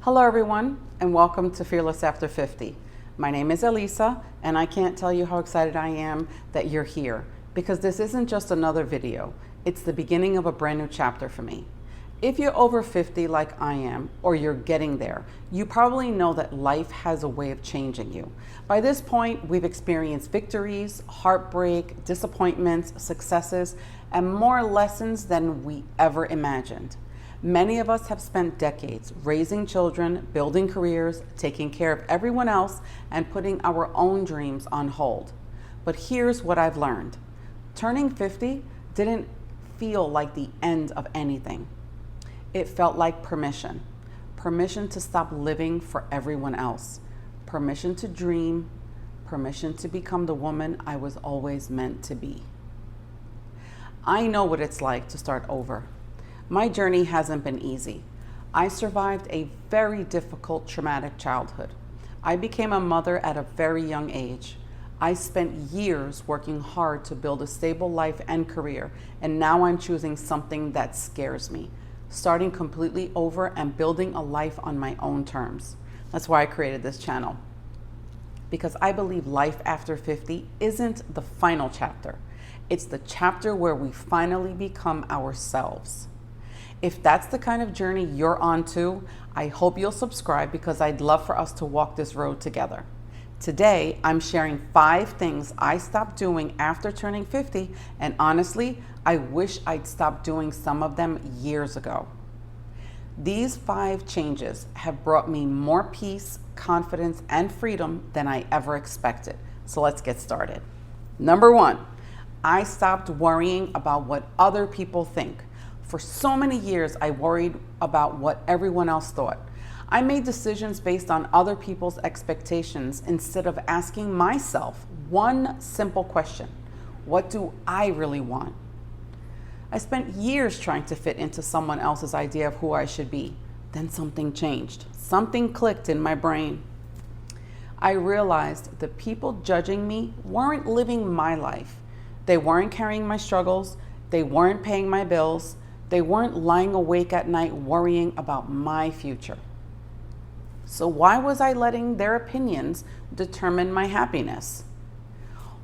Hello everyone, and welcome to Fearless After 50. My name is Elisa, and I can't tell you how excited I am that you're here, because this isn't just another video, it's the beginning of a brand new chapter for me. If you're over 50 like I am, or you're getting there, you probably know that life has a way of changing you. By this point, we've experienced victories, heartbreak, disappointments, successes, and more lessons than we ever imagined. Many of us have spent decades raising children, building careers, taking care of everyone else, and putting our own dreams on hold. But here's what I've learned. Turning 50 didn't feel like the end of anything. It felt like permission. Permission to stop living for everyone else. Permission to dream. Permission to become the woman I was always meant to be. I know what it's like to start over. My journey hasn't been easy. I survived a very difficult, traumatic childhood. I became a mother at a very young age. I spent years working hard to build a stable life and career, and now I'm choosing something that scares me, starting completely over and building a life on my own terms. That's why I created this channel, because I believe life after 50 isn't the final chapter. It's the chapter where we finally become ourselves. If that's the kind of journey you're on too, I hope you'll subscribe, because I'd love for us to walk this road together. Today, I'm sharing 5 things I stopped doing after turning 50, and honestly, I wish I'd stopped doing some of them years ago. These 5 changes have brought me more peace, confidence, and freedom than I ever expected. So let's get started. Number 1, I stopped worrying about what other people think. For so many years, I worried about what everyone else thought. I made decisions based on other people's expectations instead of asking myself one simple question: what do I really want? I spent years trying to fit into someone else's idea of who I should be. Then something changed. Something clicked in my brain. I realized the people judging me weren't living my life. They weren't carrying my struggles. They weren't paying my bills. They weren't lying awake at night worrying about my future. So why was I letting their opinions determine my happiness?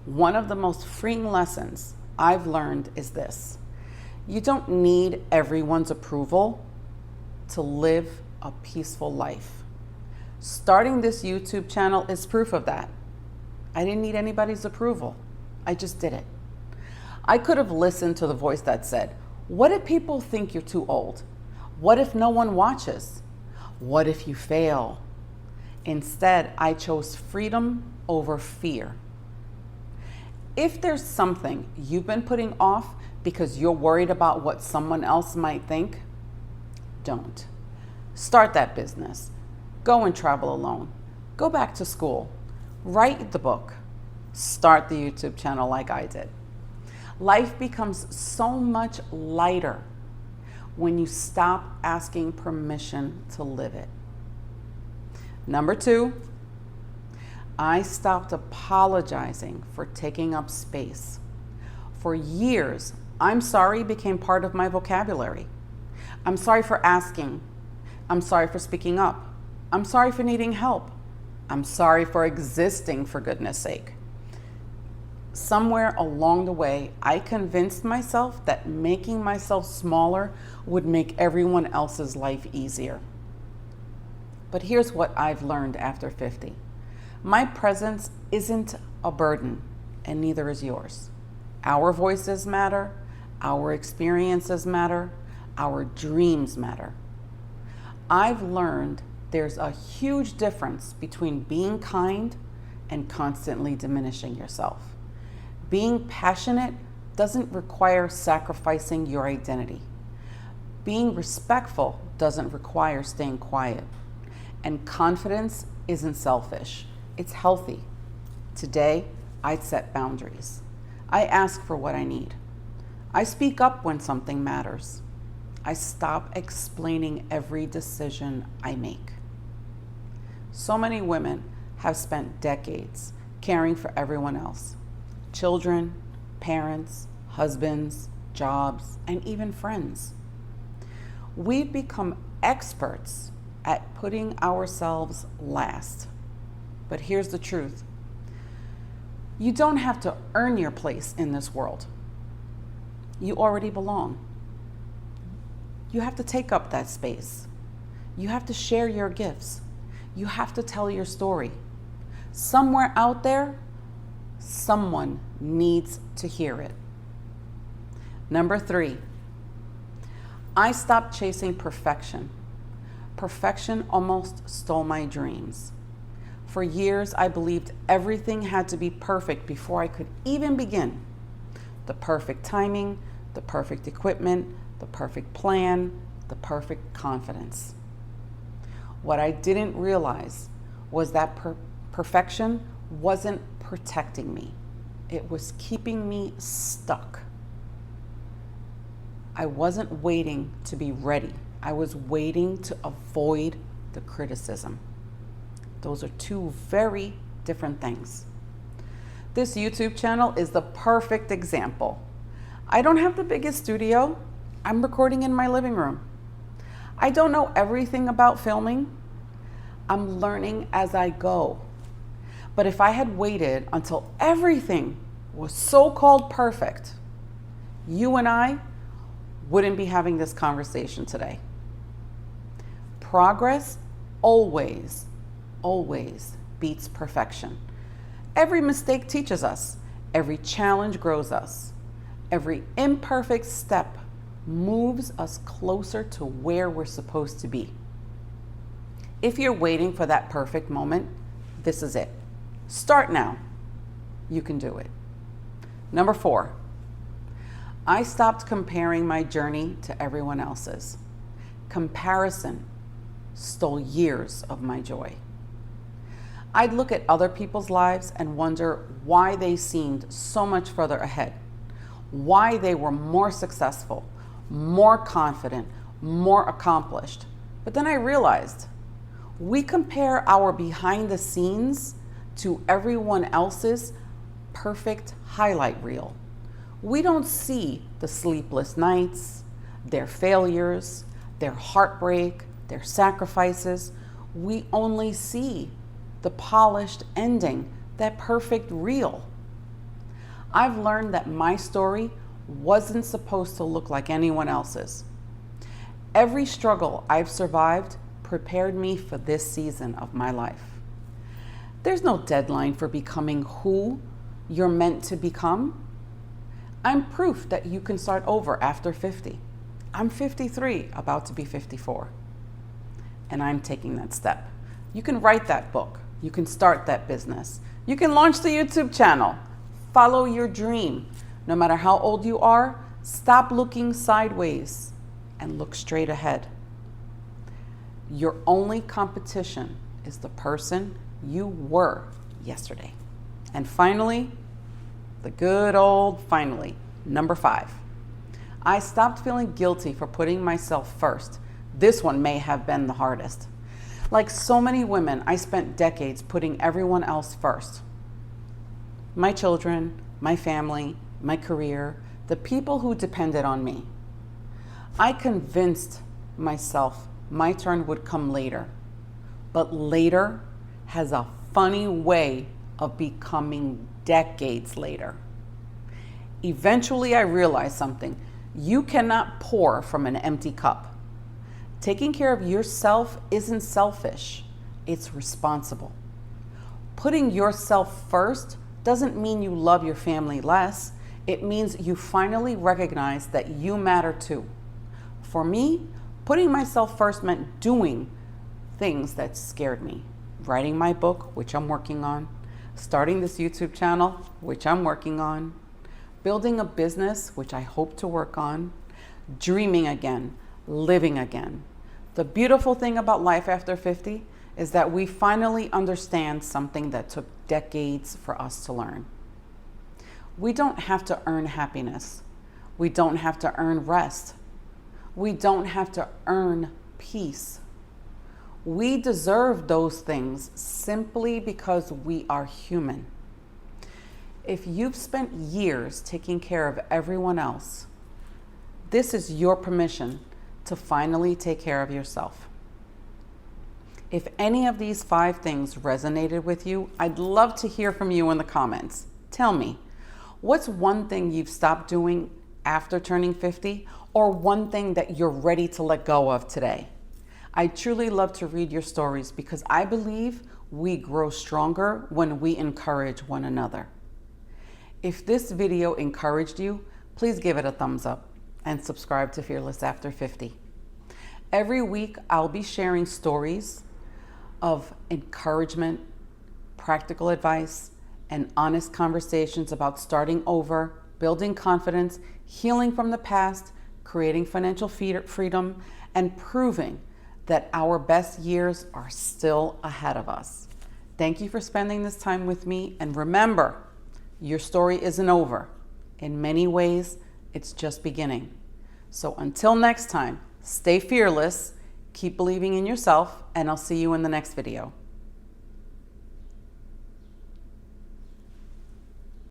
One of the most freeing lessons I've learned is this: you don't need everyone's approval to live a peaceful life. Starting this YouTube channel is proof of that. I didn't need anybody's approval. I just did it. I could have listened to the voice that said, "What if people think you're too old? What if no one watches? What if you fail?" Instead, I chose freedom over fear. If there's something you've been putting off because you're worried about what someone else might think, don't. Start that business. Go and travel alone. Go back to school. Write the book. Start the YouTube channel like I did. Life becomes so much lighter when you stop asking permission to live it. Number 2, I stopped apologizing for taking up space. For years, "I'm sorry" became part of my vocabulary. I'm sorry for asking. I'm sorry for speaking up. I'm sorry for needing help. I'm sorry for existing, for goodness sake. Somewhere along the way, I convinced myself that making myself smaller would make everyone else's life easier. But here's what I've learned after 50. My presence isn't a burden, and neither is yours. Our voices matter, our experiences matter, our dreams matter. I've learned there's a huge difference between being kind and constantly diminishing yourself. Being passionate doesn't require sacrificing your identity. Being respectful doesn't require staying quiet. And confidence isn't selfish, it's healthy. Today, I set boundaries. I ask for what I need. I speak up when something matters. I stop explaining every decision I make. So many women have spent decades caring for everyone else. Children, parents, husbands, jobs, and even friends. We've become experts at putting ourselves last. But here's the truth. You don't have to earn your place in this world. You already belong. You have to take up that space. You have to share your gifts. You have to tell your story. Somewhere out there, someone needs to hear it. Number 3, I stopped chasing perfection. Perfection almost stole my dreams. For years, I believed everything had to be perfect before I could even begin. The perfect timing, the perfect equipment, the perfect plan, the perfect confidence. What I didn't realize was that perfection wasn't protecting me. It was keeping me stuck. I wasn't waiting to be ready. I was waiting to avoid the criticism. Those are two very different things. This YouTube channel is the perfect example. I don't have the biggest studio. I'm recording in my living room. I don't know everything about filming. I'm learning as I go. But if I had waited until everything was so-called perfect, you and I wouldn't be having this conversation today. Progress always beats perfection. Every mistake teaches us. Every challenge grows us. Every imperfect step moves us closer to where we're supposed to be. If you're waiting for that perfect moment, this is it. Start now. You can do it. Number 4, I stopped comparing my journey to everyone else's. Comparison stole years of my joy. I'd look at other people's lives and wonder why they seemed so much further ahead, why they were more successful, more confident, more accomplished. But then I realized we compare our behind the scenes to everyone else's perfect highlight reel. We don't see the sleepless nights, their failures, their heartbreak, their sacrifices. We only see the polished ending, that perfect reel. I've learned that my story wasn't supposed to look like anyone else's. Every struggle I've survived prepared me for this season of my life. There's no deadline for becoming who you're meant to become. I'm proof that you can start over after 50. I'm 53, about to be 54. And I'm taking that step. You can write that book. You can start that business. You can launch the YouTube channel. Follow your dream. No matter how old you are, stop looking sideways and look straight ahead. Your only competition is the person you were yesterday. And finally, the good old finally, number 5. I stopped feeling guilty for putting myself first. This one may have been the hardest. Like so many women, I spent decades putting everyone else first. My children, my family, my career, the people who depended on me. I convinced myself my turn would come later, but later has a funny way of becoming decades later. Eventually, I realized something. You cannot pour from an empty cup. Taking care of yourself isn't selfish, it's responsible. Putting yourself first doesn't mean you love your family less. It means you finally recognize that you matter too. For me, putting myself first meant doing things that scared me. Writing my book, which I'm working on. Starting this YouTube channel, which I'm working on. Building a business, which I hope to work on. Dreaming again, living again. The beautiful thing about life after 50 is that we finally understand something that took decades for us to learn. We don't have to earn happiness. We don't have to earn rest. We don't have to earn peace. We deserve those things simply because we are human. If you've spent years taking care of everyone else, this is your permission to finally take care of yourself. If any of these 5 things resonated with you, I'd love to hear from you in the comments. Tell me, what's one thing you've stopped doing after turning 50, or one thing that you're ready to let go of today? I truly love to read your stories because I believe we grow stronger when we encourage one another. If this video encouraged you, please give it a thumbs up and subscribe to Fearless After 50. Every week, I'll be sharing stories of encouragement, practical advice, and honest conversations about starting over, building confidence, healing from the past, creating financial freedom, and proving that our best years are still ahead of us. Thank you for spending this time with me, and remember, your story isn't over. In many ways, it's just beginning. So until next time, stay fearless, keep believing in yourself, and I'll see you in the next video.